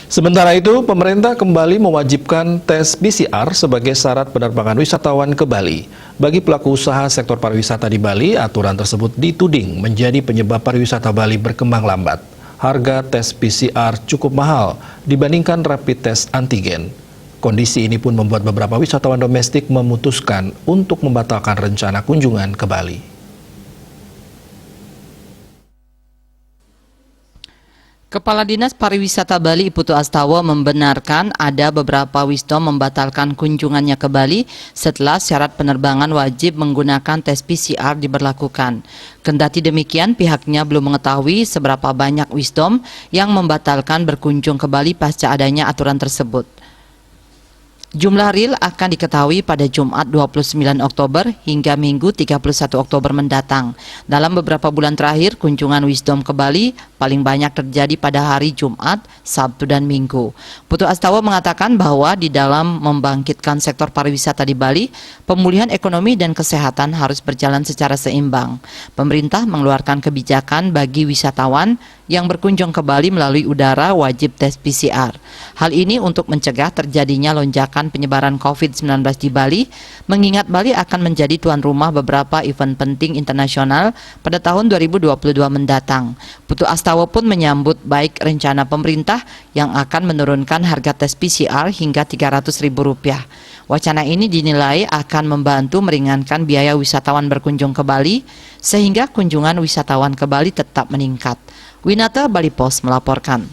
Sementara itu, pemerintah kembali mewajibkan tes PCR sebagai syarat penerbangan wisatawan ke Bali. Bagi pelaku usaha sektor pariwisata di Bali, aturan tersebut dituding menjadi penyebab pariwisata Bali berkembang lambat. Harga tes PCR cukup mahal dibandingkan rapid test antigen. Kondisi ini pun membuat beberapa wisatawan domestik memutuskan untuk membatalkan rencana kunjungan ke Bali. Kepala Dinas Pariwisata Bali Putu Astawa membenarkan ada beberapa wisdom membatalkan kunjungannya ke Bali setelah syarat penerbangan wajib menggunakan tes PCR diberlakukan. Kendati demikian, pihaknya belum mengetahui seberapa banyak wisdom yang membatalkan berkunjung ke Bali pasca adanya aturan tersebut. Jumlah real akan diketahui pada Jumat 29 Oktober hingga Minggu 31 Oktober mendatang. Dalam beberapa bulan terakhir, kunjungan wisdom ke Bali paling banyak terjadi pada hari Jumat, Sabtu, dan Minggu. Putu Astawa mengatakan bahwa di dalam membangkitkan sektor pariwisata di Bali, pemulihan ekonomi dan kesehatan harus berjalan secara seimbang. Pemerintah mengeluarkan kebijakan bagi wisatawan yang berkunjung ke Bali melalui udara wajib tes PCR. Hal ini untuk mencegah terjadinya lonjakan penyebaran COVID-19 di Bali, mengingat Bali akan menjadi tuan rumah beberapa event penting internasional pada tahun 2022 mendatang. Putu Astawa pun menyambut baik rencana pemerintah yang akan menurunkan harga tes PCR hingga Rp300.000. Wacana ini dinilai akan membantu meringankan biaya wisatawan berkunjung ke Bali, sehingga kunjungan wisatawan ke Bali tetap meningkat. Winata Bali Pos melaporkan.